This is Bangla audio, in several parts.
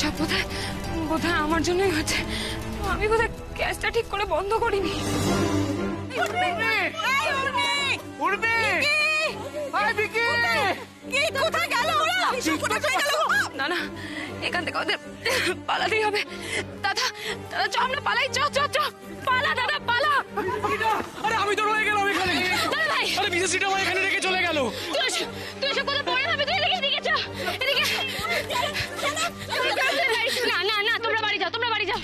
এসব বোধহয় আমার জন্যই হচ্ছে। আমি বোধহয় গ্যাসটা ঠিক করে বন্ধ করিনি। না না, এখান থেকে ওদের পালাতেই হবে। দাদা দাদা চ, আমরা পালাই। চ চ চ, পালা দাদা পালা। আরে আমি তো রয়ে গেলাম এখানে। দাদা ভাই, আরে বিদেশিটা আমার এখানে রেখে চলে গেল। তুই সব কথা পরে ভাবি, তুই এদিকে চ, এদিকে। না না না, তোমরা বাড়ি যাও, তোমরা বাড়ি যাও।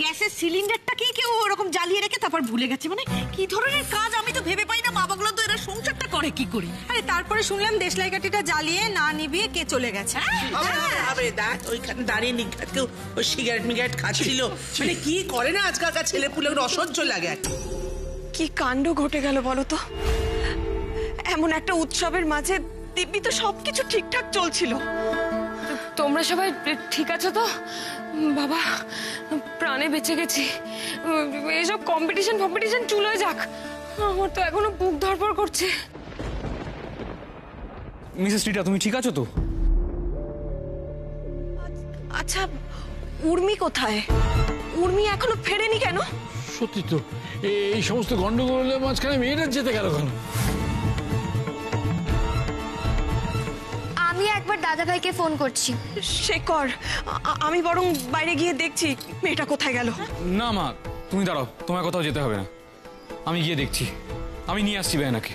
গ্যাসের সিলিন্ডারটাকেই কেউ ওরকম জ্বালিয়ে রেখে তারপর ভুলে গেছে, মানে কি ধরনের কাজ আমি তো ভেবে পাই না। বাবাগুলো তো এরা সংসারটা করে কি করে? আরে তারপরে শুনলাম দেশলাই কাঠিটা জ্বালিয়ে না নিভিয়ে কে চলে গেছে। ওইখানে দাঁড়িয়ে নিঘাত কেউ ওই সিগারেট মিগারেট খাচ্ছিল। মানে কি করে না আজকালকার ছেলে পুলে, অসহ্য লাগে। কি কাণ্ড ঘটে গেল বলো তো। এমন একটা উৎসবের মাঝে দিব্যি তো সবকিছু ঠিকঠাক চলছিল। তোমরা সবাই ঠিক আছো তো? বাবা, প্রাণে বেঁচে গেছি। এসব কম্পিটিশন চুলোয় যাক, আমার তো এখনো বুক ধড়ফড় করছে। মিসেস রিটা, তুমি ঠিক আছো তো? আচ্ছা, উর্মি কোথায়? উর্মি এখনো ফেরেনি কেন? সত্যি তো, এই সমস্ত গন্ডগোলের মাঝখানে মেয়েটা যেতে গেল কেন? আমি একবার দাদা ভাইকে ফোন করছি। সে কর, আমি বরং বাইরে গিয়ে দেখছি মেয়েটা কোথায় গেল। না মা, তুমি দাঁড়াও, তোমার কোথাও যেতে হবে না। আমি গিয়ে দেখছি, আমি নিয়ে আসছি বেয়ানাকে।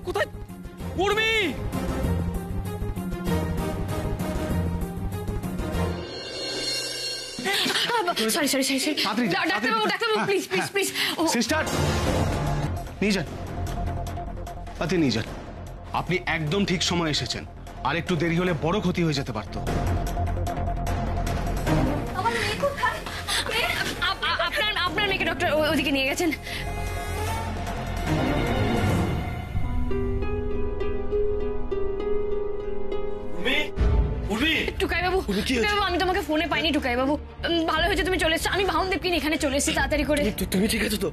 কোথায় উর্মি? সরি ডাক্তারবাবু প্লিজ। সিস্টার, নিয়ে যান, নিয়ে যান। আপনি একদম ঠিক সময় এসেছেন, আর একটু দেরি হলে বড় ক্ষতি হয়ে যেতে পারতো। আপনার মেয়েকে ডক্টর ওদিকে নিয়ে গেছেন। টুকাইবাবু, আমি তোমাকে ফোনে পাইনি। টুকাইবাবু, ভালো হয়েছে তুমি চলে এসছো। আমি ভাউনদেবকে নিয়ে এখানে চলে এসেছি তাড়াতাড়ি করে। তুমি ঠিক আছো তো?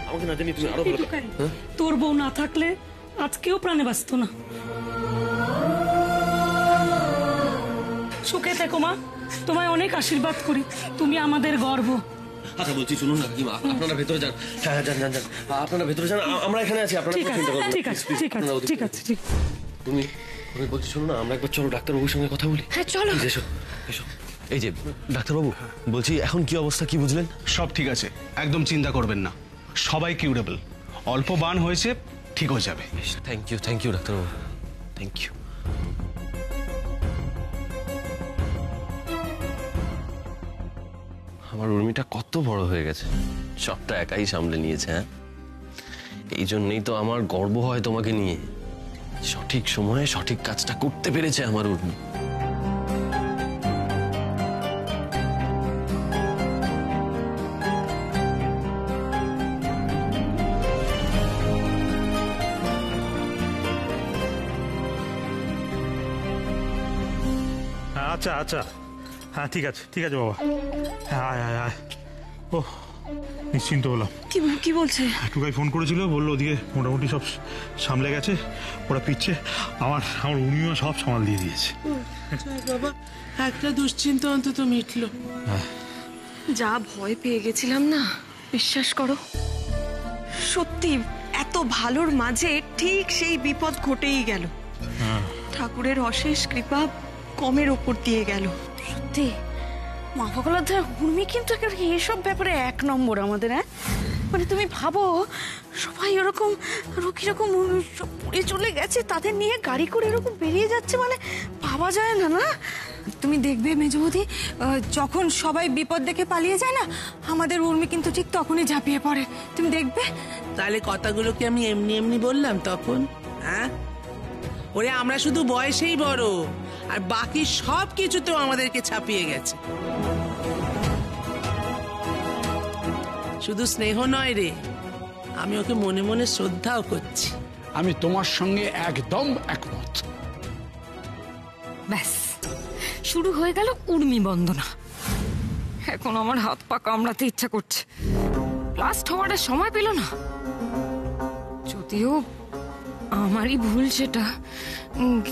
আমাকে না জানি তুমি আরো ভালো। তোর বউ না থাকলে আজকেও প্রাণে বাঁচত না। সুখে থেকো মা, তোমায় অনেক আশীর্বাদ করি, তুমি আমাদের গর্ব। আচ্ছা বলছি, শুনুন না, আপনারা ভেতরে যান। হ্যাঁ যান, আপনারা ভেতরে যান, আমরা এখানে আছি। আপনারা ঠিক আছে। তুমি বলছি, শুনুন না, আমরা একবার চলো ডাক্তারবাবুর সঙ্গে কথা বলি। হ্যাঁ চলো। এসো। এই যে ডাক্তারবাবু, বলছি এখন কি অবস্থা, কি বুঝলেন? সব ঠিক আছে, একদম চিন্তা করবেন না, সবাই কিউরেবল। অল্প বান হয়েছে, ঠিক হয়ে যাবে। থ্যাংক ইউ ডাক্তারবাবু, থ্যাংক ইউ। আমার উর্মিটা কত বড় হয়ে গেছে, সবটা একাই সামলে নিয়েছে। হ্যাঁ, এই জন্যই তো আমার গর্ব হয় তোমাকে নিয়ে। সঠিক সময়ে সঠিক কাজটা করতে পেরেছে আমার উর্মি। আচ্ছা, হ্যাঁ ঠিক আছে বাবা। হ্যাঁ আয়। ও নিশ্চিন্ত হলাম। কি বলছে? টুকাই ফোন করেছিল, বললো ওদিকে মোটামুটি সব সামলে গেছে, ওরা পিচ্ছে। আমার উর্মিমা সব সামাল দিয়ে দিয়েছে। বাবা, একটা দুশ্চিন্তা অন্তত মিটলো। যা ভয় পেয়ে গেছিলাম না, বিশ্বাস করো, সত্যি এত ভালোর মাঝে ঠিক সেই বিপদ ঘটেই গেল। ঠাকুরের অশেষ কৃপা কমের ওপর দিয়ে গেল। সত্যি মা ভগলাধার উর্মি কিন্তু এসব ব্যাপারে 1 নম্বর আমাদের। হ্যাঁ, মানে তুমি ভাবো, সবাই এরকম কিরকম পড়ে চলে গেছে, তাদের নিয়ে গাড়ি করে এরকম বেরিয়ে যাচ্ছে, মানে ভাবা যায় না। না তুমি দেখবে মেজবৌদি, যখন সবাই বিপদ দেখে পালিয়ে যায় না, আমাদের উর্মি কিন্তু ঠিক তখনই ঝাঁপিয়ে পড়ে। তুমি দেখবে। তাহলে কথাগুলো কি আমি এমনি এমনি বললাম তখন? হ্যাঁ, ওরে আমরা শুধু বয়সেই বড়, আর বাকি সব কিছুতেও আমাদেরকে ছাপিয়ে গেছে। শুধু স্নেহ নয় রে, আমি ওকে মনে মনে শ্রদ্ধাও করছি। আমি তোমার সঙ্গে একদম একমত। ব্যাস, শুরু হয়ে গেল উর্মি বন্দনা। এখন আমার হাত পা কামড়াতে ইচ্ছা করছে। লাস্ট হওয়ার সময় পেল না। যদিও আমারই ভুল সেটা,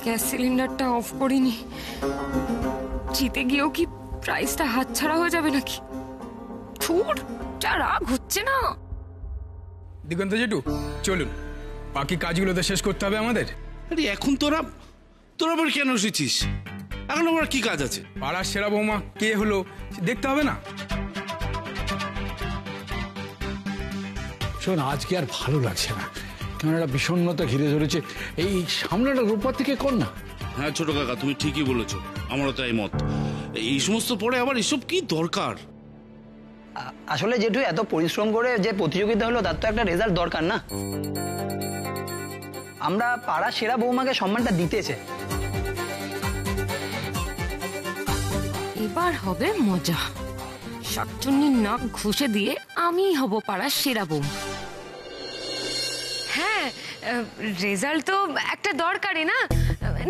গ্যাস সিলিন্ডারটা অফ করিনি। জিতে গিয়েও কি প্রাইসটা হাতছাড়া হয়ে যাবে নাকি? ধুর, যা রাগ হচ্ছে না। দিগন্ত জেঠু, চলুন, বাকি কাজগুলো তো শেষ করতে হবে আমাদের। আরে এখন তোরা আবার কেন এসেছিস? এখন আমার কি কাজ আছে? পাড়ার সেরা বৌমা কে হলো দেখতে হবে না? শোন, আজকে আর ভালো লাগছে না, কেন একটা বিষণ্ণতা ঘিরে ধরেছে। এই সামনেটা রূপা থেকে কর না। হ্যাঁ ছোট কাকা, তুমি ঠিকই বলেছো, আমারও তাই মত। এই সমস্ত পরে আবার এসব কি দরকার? আসলে জেঠু, এত পরিশ্রম করে যে প্রতিযোগিতা হলো তার তো একটা রেজাল্ট দরকার না? আমরা পাড়ার সেরা বৌমাকে সম্মানটা দিতেছে। এবার হবে মজা। শাকচুন্নির নাক ঘুষে দিয়ে আমি হব পাড়ার সেরা বৌমা। হ্যাঁ, রেজাল্ট তো একটা দরকারই না?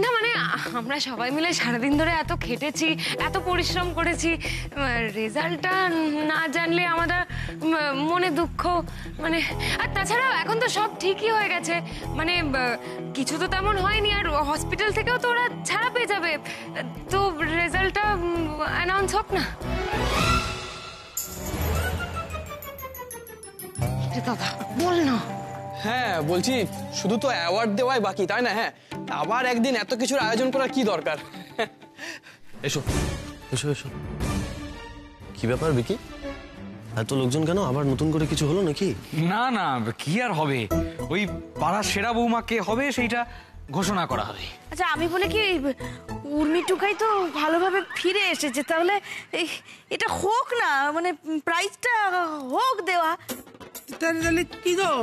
না মানে আমরা সবাই মিলে সারাদিন ধরে এত খেটেছি, এত পরিশ্রম করেছি, রেজাল্টটা না জানলে আমাদের মনে দুঃখ, মানে আর তাছাড়া এখন তো সব ঠিকই হয়ে গেছে, মানে কিছু তো তেমন হয়নি, আর হসপিটাল থেকেও তো ওরা ছাড়া পেয়ে যাবে। তো রেজাল্টটা অ্যানাউন্স হোক না। দাদা বল না। হ্যাঁ বলছি, শুধু তো অ্যাওয়ার্ড দেওয়াই বাকি, তাই না? হ্যাঁ, আবার একদিন এত কিছুর আয়োজন করার কি দরকার? এসো এসো এসো। কি ব্যাপার বিকি, এত লোকজন কেন? আবার নতুন করে কিছু হলো নাকি? না না, কি আর হবে, ওই পাড়ার সেরা বৌমা কে হবে সেইটা ঘোষণা করা হবে। আচ্ছা, আমি বলে কি উর্মি টুকাই তো ভালোভাবে ফিরে এসেছে, তাহলে এটা হোক না, মানে প্রাইজটা হোক দেওয়া। তাহলে কি গো,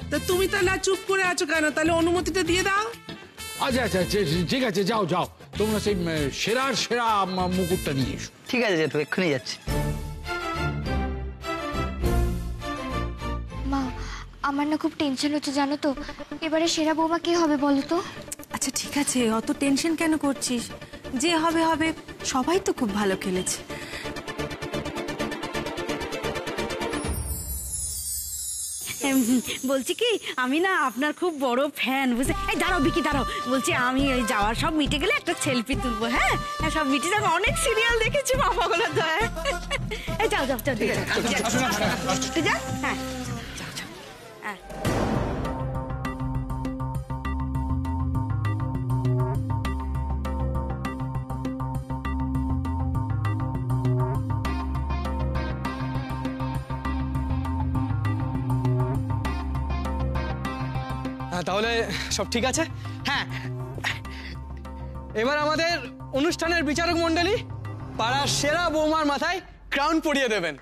তা তুমি তাহলে চুপ করে আছো কেন? তাহলে অনুমতিটা দিয়ে দাও। আচ্ছা আচ্ছা, ঠিক আছে, যাও যাও, তোমরা সেই সেরা মুকুটটা নিয়ে এসো। ঠিক আছে জেঠু, এক্ষুনি যাচ্ছি। মা, আমার না খুব টেনশন হচ্ছে জানো তো। এবারে সেরা বৌমা কে হবে বলো তো? আচ্ছা ঠিক আছে, অত টেনশন কেন করছিস? যে হবে হবে, সবাই তো খুব ভালো খেলেছে। বলছি কি, আমি না আপনার খুব বড় ফ্যান, বুঝলে? এই দাঁড়াও বিকি, দাঁড়াও, বলছি আমি ওই যাওয়ার সব মিটে গেলে একটা সেলফি তুলবো। হ্যাঁ, সব মিটে যাবে, অনেক সিরিয়াল দেখেছি বাবাগুলো তো। এই যাও যাও যাও, যা। হ্যাঁ হ্যাঁ। তাহলে সব ঠিক আছে? হ্যাঁ, এবার আমাদের অনুষ্ঠানের বিচারক মণ্ডলী পাড়ার সেরা বৌমার মাথায় ক্রাউন পরিয়ে দেবেন।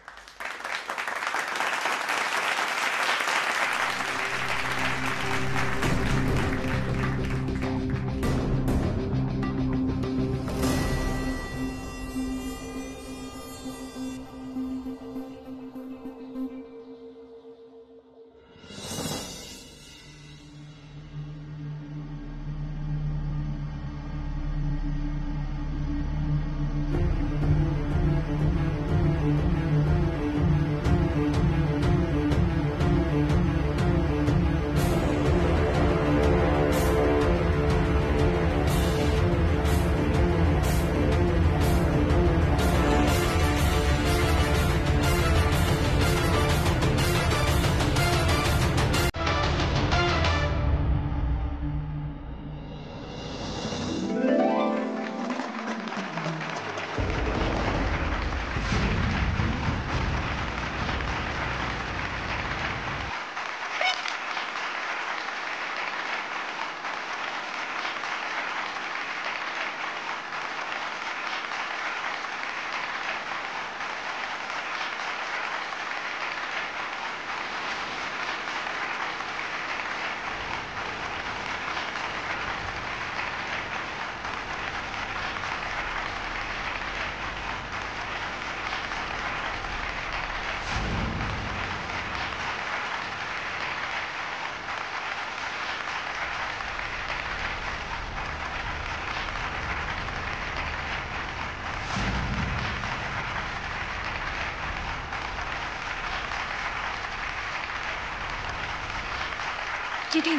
চিটিং,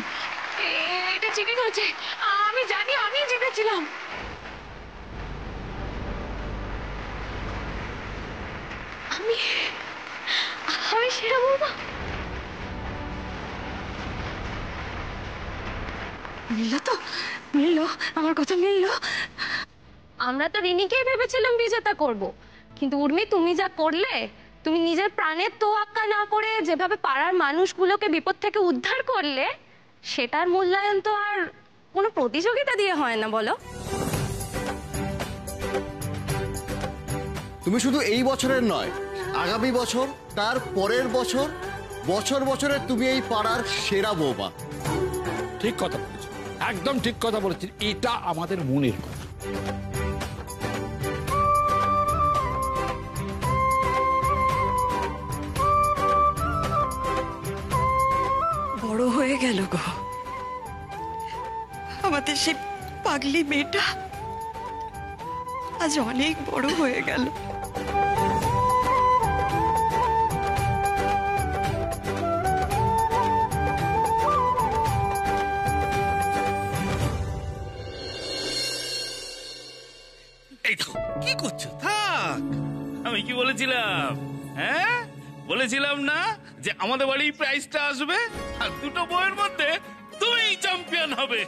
এটা চিটিং হচ্ছে। আমি জানি আমি জিতেছিলাম। আমি সেরা বৌমা। মিললো তো, মিললো, আমার কথা মিললো। আমরা তো রিনিকেই ভেবেছিলাম বিজেতা করব, কিন্তু উর্মি তুমি যা করলে, তুমি নিজের প্রাণের তোয়াক্কা না করে যেভাবে পাড়ার মানুষগুলোকে বিপদ থেকে উদ্ধার করলে, সেটার মূল্যায়ন তো আর কোনো প্রতিযোগিতা দিয়ে হয় না, বলো? তুমি শুধু এই বছরের নয়, আগামী বছর, তার পরের বছর, বছর বছরের তুমি এই পাড়ার সেরা বৌমা। ঠিক কথা বলেছো, একদম ঠিক কথা বলেছি। এটা আমাদের মনের কথা। বড় হয়ে গেল গো আমাদের সেই পাগলি মেয়েটা, আজ অনেক বড় হয়ে গেল। কি করছো? থাক, আমি কি বলেছিলাম? হ্যাঁ, বলেছিলাম না যে আমাদের বাড়ি প্রাইজটা আসবে, আর দুটো বইয়ের মধ্যে তুমি চ্যাম্পিয়ন হবে।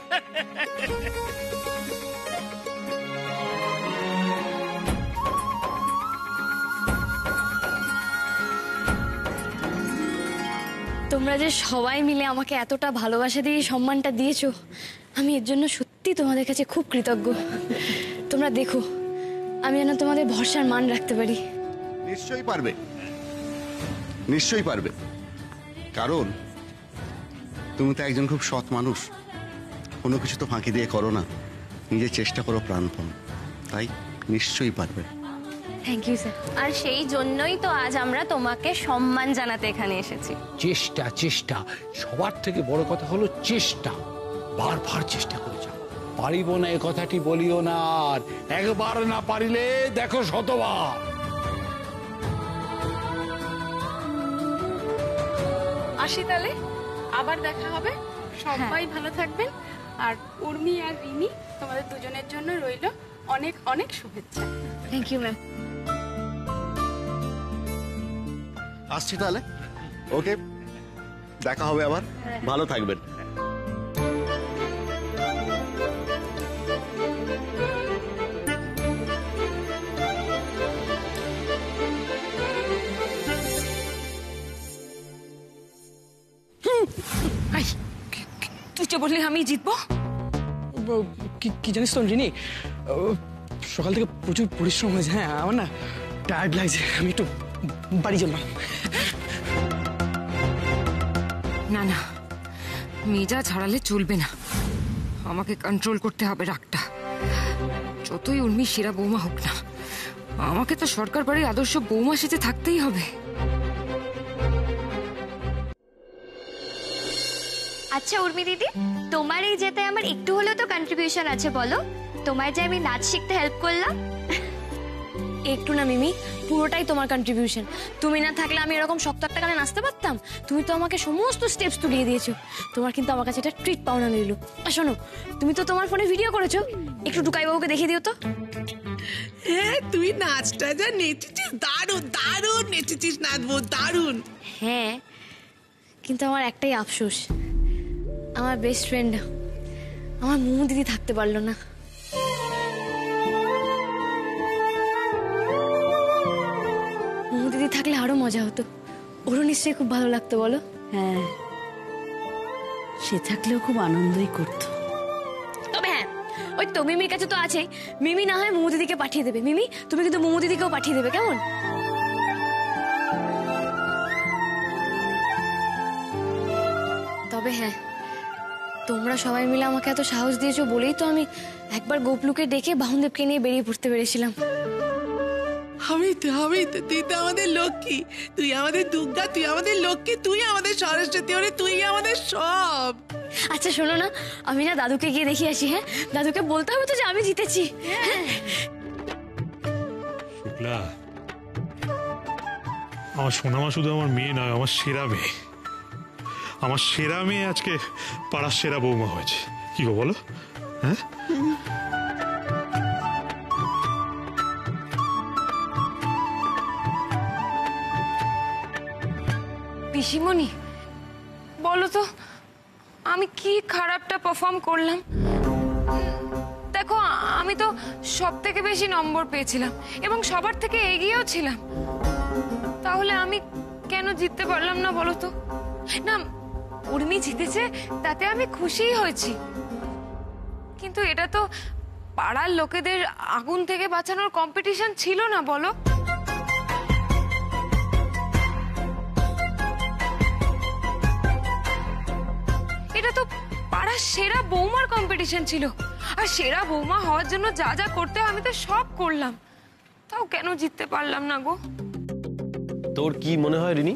তোমরা যে সবাই মিলে আমাকে এতটা ভালোবাসা দিয়ে সম্মানটা দিয়েছো, আমি এর জন্য সত্যি তোমাদের কাছে খুব কৃতজ্ঞ। তোমরা দেখো আমি যেন তোমাদের ভরসার মান রাখতে পারি। নিশ্চয়ই পারবে, নিশ্চয়ই পারবে, কারণ তুমি তো একজন খুব সৎ মানুষ। কোনো কিছু তো ফাঁকি দিয়ে করো না, নিজের চেষ্টা করো প্রাণপণ, তাই নিশ্চয়ই পারবে। Thank you sir. আর সেই জন্যই তো আজ আমরা তোমাকে সম্মান জানাতে এখানে এসেছি। চেষ্টা, চেষ্টা, সবার থেকে বড় কথা হলো চেষ্টা। বারবার চেষ্টা করে যাও। পারিব না এ কথাটি বলিও না, আর একবার না পারিলে দেখো শতবার। আসি তাহলে, আবার দেখা হবে। সবাই ভালো থাকবেন। আর উর্মি আর রিনি, তোমাদের দুজনের জন্য রইল অনেক অনেক শুভেচ্ছা। Thank you ma'am. আসছি তাহলে, ওকে, দেখা হবে আবার। ভালো থাকবেন। তুই যে বললি আমি জিতবো? কি জানিস তো রিনি, সকাল থেকে প্রচুর পরিশ্রম হয়েছে। হ্যাঁ, আমার না টায়ার্ড লাগছে, আমি একটু বাড়ি চললাম। না না, মেজা ছাড়ালে চলবে না, আমাকে কন্ট্রোল করতে হবে রাগটা। যতই উর্মি সেরা বৌমা হোক না, আমাকে তো সরকার বাড়ির আদর্শ বৌমা সেজে থাকতেই হবে। আচ্ছা উর্মি দিদি, তোমার এই যেতে আমার একটু হলেও তো কন্ট্রিবিউশন আছে, বলো। তোমার যে আমি নাচ শিখতে হেল্প করলাম। একটু না মিমি, পুরোটাই তোমার কন্ট্রিবিউশন। তুমি না থাকলে আমি এরকম শক্ত একটা গানে নাচতে পারতাম? তুমি তো আমাকে সমস্ত স্টেপস তুলিয়ে দিয়েছো। তোমার কিন্তু আমার কাছে এটা ট্রিট পাওনা রইল। আর শোনো, তুমি তো তোমার ফোনে ভিডিও করেছো, একটু টুকাই বাবুকে দেখিয়ে দিও তো। হ্যাঁ, তুই নাচটা যা নেচেছিস, দারুণ দারুণ নেচেছিস, নাচবো, দারুণ। হ্যাঁ, কিন্তু আমার একটাই আফসোস, আমার বেস্ট ফ্রেন্ড আমার মোমো দিদি থাকতে পারলো না। মোমো দিদি থাকলে আরো মজা হতো, ওরও নিশ্চয়ই খুব ভালো লাগতো, বলো? হ্যাঁ, সে থাকলেও খুব আনন্দই করতো। তবে হ্যাঁ, ওই তো মিমির কাছে তো আছেই, মিমি না হয় মোমো দিদিকে পাঠিয়ে দেবে। মিমি, তুমি কিন্তু মোমো দিদিকেও পাঠিয়ে দেবে, কেমন? তবে হ্যাঁ, তোমরা সবাই মিলে আমাকে এত সাহস দিয়েছো বলেই তো আমি একবার গোপলুকে ডেকে বাহুদেবকে নিয়ে বেরিয়ে পড়তে পেরেছিলাম। আমি তো তুই তো আমাদের লক্ষ্মী, তুই আমাদের দুর্গা, তুই আমাদের লক্ষ্মী, তুই আমাদের সরস্বতী, ওরে তুই আমাদের সব। আচ্ছা শোনো না, আমি না দাদুকে গিয়ে দেখে আসি। হ্যাঁ, দাদুকে বলতে হবে তো যে আমি জিতেছি। শুক্লা, আমার সোনামা শুধু আমার মেয়ে নয়, আমার সেরা মেয়ে। আমার সেরা মেয়ে আজকে পাড়ার সেরা বৌমা হয়েছে। কি গো বলো? হ্যাঁ, পিসিমণি বলো তো আমি কি খারাপটা পারফর্ম করলাম? দেখো আমি তো সব থেকে বেশি নম্বর পেয়েছিলাম এবং সবার থেকে এগিয়েও ছিলাম, তাহলে আমি কেন জিততে পারলাম না বলো তো? না, উর্মি জিতেছে তাতে আমি খুশিই হয়েছি, কিন্তু এটা তো পাড়ার লোকেদের আগুন থেকে বাঁচানোর কম্পিটিশন ছিল না বলো? এটা তো পাড়ার সেরা বৌমার কম্পিটিশন ছিল, আর সেরা বৌমা হওয়ার জন্য যা যা করতে হয় আমি তো সব করলাম, তাও কেন জিততে পারলাম না গো? তোর কি মনে হয় রিনি,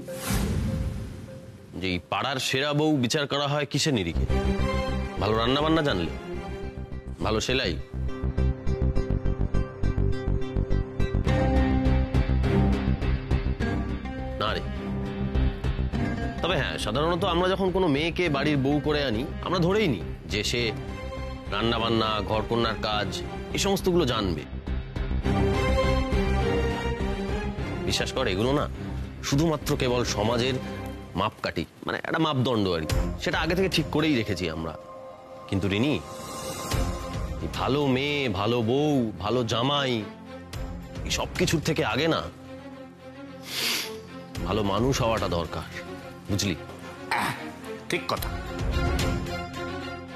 যে এই পাড়ার সেরা বউ বিচার করা হয় কিসের নিরিখে? ভালো রান্না বান্না জানলে, ভালো সেলাই, না রে? তবে হ্যাঁ, সাধারণত আমরা যখন কোনো মেয়েকে বাড়ির বউ করে আনি আমরা ধরেই নিই যে সে রান্না বান্না, ঘরকন্যার কাজ, এই সমস্তগুলো জানবে। বিশ্বাস কর, এগুলো না শুধুমাত্র কেবল সমাজের মাপকাঠি, মানে একটা মাপদণ্ড আর কি, সেটা আগে থেকে ঠিক করেই রেখেছি আমরা। কিন্তু রিনি, ভালো মেয়ে, ভালো বউ, ভালো জামাই, এই সব কিছুর থেকে আগে না ভালো মানুষ হওয়াটা দরকার, বুঝলি? ঠিক কথা।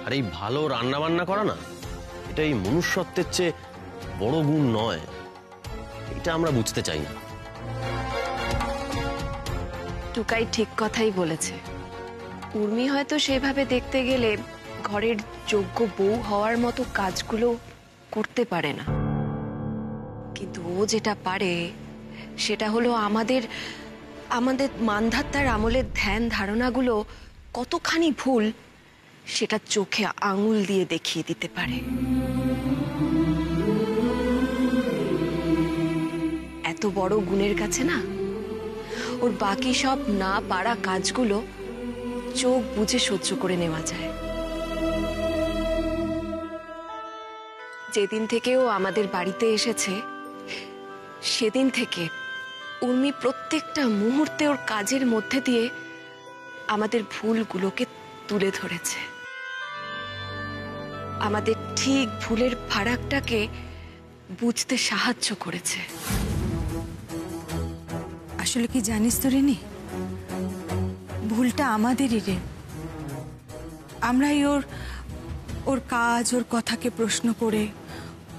আর এই ভালো রান্না বান্না করা না, এটা এই মনুষ্যত্বের চেয়ে বড় গুণ নয়, এটা আমরা বুঝতে চাই না। টুকাই ঠিক কথাই বলেছে। উর্মি হয়তো সেভাবে দেখতে গেলে ঘরের যোগ্য বউ হওয়ার মতো কাজগুলো করতে পারে না, কিন্তু ও যেটা পারে সেটা হলো আমাদের মানধাত্তার আমলের ধ্যান ধারণাগুলো কতখানি ভুল সেটা চোখে আঙুল দিয়ে দেখিয়ে দিতে পারে। এত বড় গুণের কাছে না ওর বাকি সব না পারা কাজগুলো চোখ বুজে সহ্য করে নেওয়া যায়। যেদিন থেকে ও আমাদের বাড়িতে এসেছে সেদিন থেকে উর্মি প্রত্যেকটা মুহূর্তে ওর কাজের মধ্যে দিয়ে আমাদের ভুলগুলোকে তুলে ধরেছে, আমাদের ঠিক ভুলের ফারাকটাকে বুঝতে সাহায্য করেছে। আসলে কি জানিস তো রিনি, ভুলটা আমাদেরই রে। আমরাই ওর কাজ, ওর কথাকে প্রশ্ন করে,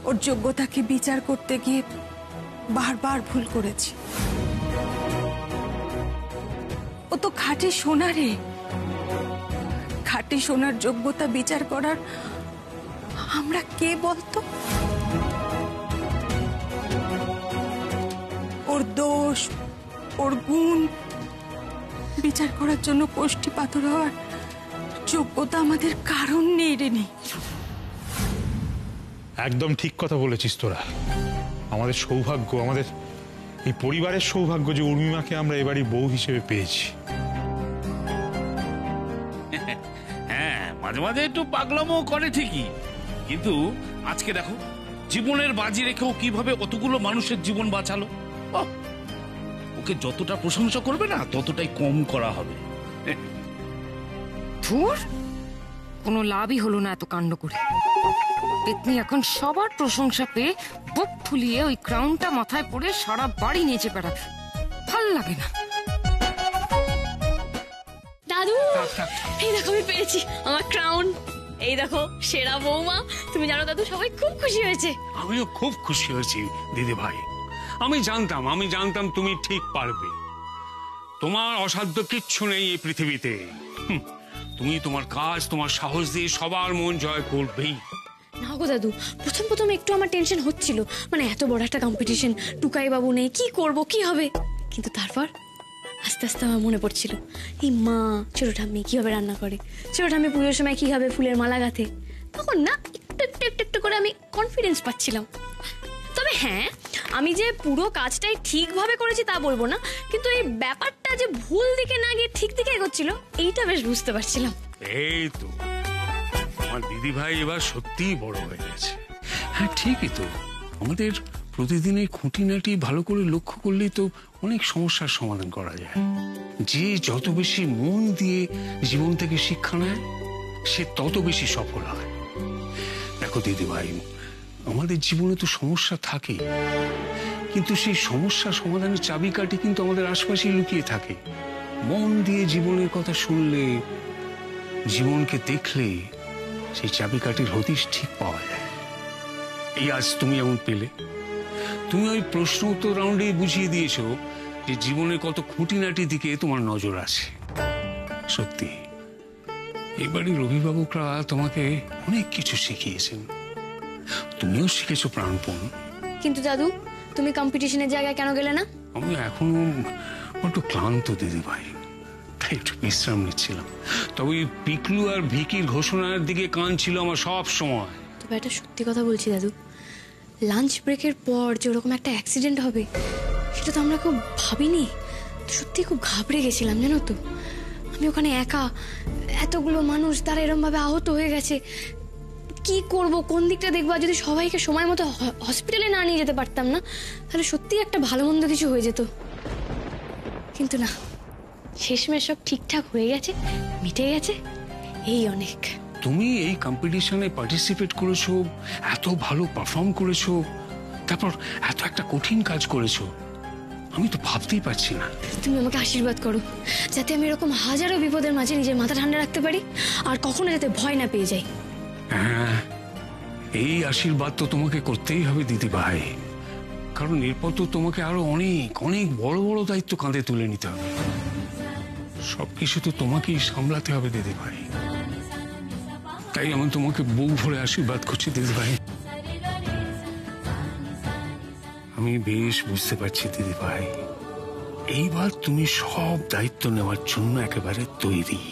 ওর যোগ্যতাকে বিচার করতে গিয়ে বারবার ভুল করেছি। ও তো খাঁটি সোনা রে, খাঁটি সোনার যোগ্যতা বিচার করার আমরা কে বলতো? ওর দোষ, ওর গুণ বিচার করার জন্য কোষ্ঠী পাথর হওয়ার যোগ্যতা আমাদের কারণ নেই রে। নেই। একদম ঠিক কথা বলেছিস তোরা। আমাদের সৌভাগ্য, আমাদের এই পরিবারের সৌভাগ্য যে উর্মিমাকে আমরা এবারই বউ হিসেবে পেয়েছি। হ্যাঁ, মাঝে মাঝে একটু পাগলামো করে ঠিকই, কিন্তু আজকে দেখো জীবনের বাজি রেখেও কিভাবে অতগুলো মানুষের জীবন বাঁচালো। ওকে যতটা প্রশংসা করবে না ততটাই কম করা হবে। ধুর, কোনো লাভই হলো না এত কাণ্ড করে। পেতনি এখন সবার প্রশংসা পেয়ে বুক ফুলিয়ে ওই ক্রাউনটা মাথায় পড়ে সারা বাড়ি নেচে বেড়াবে, ভাল লাগে না। দাদু, এই দেখো আমি পেয়েছি আমার ক্রাউন। এই দেখো সেরা বৌমা। তুমি জানো দাদু, সবাই খুব খুশি হয়েছে। আমিও খুব খুশি হয়েছি দিদি ভাই। আমি জানতাম তুমি ঠিক পারবে। তোমার অসাধ্য কিচ্ছু নেই এই পৃথিবীতে। তুমি তোমার কাজ, তোমার সাহস দিয়ে সবার মন জয় করবেই। না গো দাদু, প্রথম একটু আমার টেনশন হচ্ছিল, মানে এত বড় একটা কম্পিটিশন, টুকাই বাবু নেই, কি করব, কি হবে। কিন্তু তারপর আস্তে আস্তে আমার মনে পড়ছিল এই মা, ছোট ঠাম্মি কিভাবে রান্না করে, ছোট ঠাম্মি পুজোর সময় কিভাবে ফুলের মালা গাঁথে। তখন না একটু একটু একটু একটু করে আমি কনফিডেন্স পাচ্ছিলাম। তবে হ্যাঁ, আমি যে পুরো কাজটাই ঠিকভাবে করেছি তা বলবো না, কিন্তু এই ব্যাপারটা যে ভুল দিকে না গিয়ে ঠিক দিকে এগোচ্ছিল এইটা বেশ বুঝতে পারছিলাম। এই তো আমার দিদি ভাই এবার সত্যিই বড় হয়ে গেছে। হ্যাঁ ঠিকই তো, আমাদের প্রতিদিনের খুঁটিনাটি ভালো করে লক্ষ্য করলেই তো অনেক সমস্যার সমাধান করা যায়। যে যত বেশি মন দিয়ে জীবন থেকে শিক্ষা নেয় সে তত বেশি সফল হয়। দেখো দিদি ভাই, আমাদের জীবনে তো সমস্যা থাকে, কিন্তু সেই সমস্যা সমাধানের চাবিকাঠি কিন্তু আমাদের আশপাশেই লুকিয়ে থাকে। মন দিয়ে জীবনের কথা শুনলে, জীবনকে দেখলে সেই চাবিকাঠির হদিশ ঠিক পাওয়া যায়। এই আজ তুমি এমন পেলে, তুমি ওই প্রশ্ন উত্তর রাউন্ডেই বুঝিয়ে দিয়েছো যে জীবনের কত খুঁটিনাটি দিকে তোমার নজর আছে। সত্যি এই বাড়ির অভিভাবকরা তোমাকে অনেক কিছু শিখিয়েছেন, তুমিও শিখেছো প্রাণপণ। কিন্তু দাদু, তুমি কম্পিটিশনের জায়গায় কেন গেলে না? আমি এখনো একটু ক্লান্ত দিদি ভাই, তাই একটু বিশ্রাম নিচ্ছিলাম। তবে পিকলু আর ভিকির ঘোষণার দিকে কান ছিল আমার সব সময়। তবে একটা সত্যি কথা বলছি দাদু, লাঞ্চ ব্রেকের পর যে ওরকম একটা অ্যাক্সিডেন্ট হবে সেটা তো আমরা খুব ভাবিনি। সত্যি খুব ঘাবড়ে গেছিলাম জানো তো। আমি ওখানে একা, এতগুলো মানুষ তারা এরকম ভাবে আহত হয়ে গেছে, কি করব, কোন দিকটা দেখবো? যদি সবাইকে সময় মতো হসপিটালে না নিয়ে যেতে পারতাম না, তাহলে সত্যি একটা ভালো মন্দ কিছু হয়ে যেত। কিন্তু না, শেষমেশ সব ঠিকঠাক হয়ে গেছে, মিটে গেছে, এই অনেক। তুমি এই কম্পিটিশনে পার্টিসিপেট করেছো, এত ভালো পারফর্ম করেছো, তারপর এত একটা কঠিন কাজ করেছো, আমি তো ভাবতেই পারছি না। তুমি আমাকে আশীর্বাদ করো যাতে আমি এরকম হাজারো বিপদের মাঝে নিজের মাথা ঠান্ডা রাখতে পারি আর কখনো যাতে ভয় না পেয়ে যাই। হ্যাঁ, এই আশীর্বাদ তো তোমাকে করতেই হবে দিদি ভাই, কারণ এরপর তো তোমাকে আরো অনেক অনেক বড় বড় দায়িত্ব কাঁধে তুলে নিতে হবে। সবকিছু তো তোমাকেই সামলাতে হবে দিদি ভাই, তাই আমি তোমাকে বুক ভরে আশীর্বাদ করছি দিদি ভাই। আমি বেশ বুঝতে পারছি দিদি ভাই, এইবার তুমি সব দায়িত্ব নেওয়ার জন্য একেবারে তৈরি।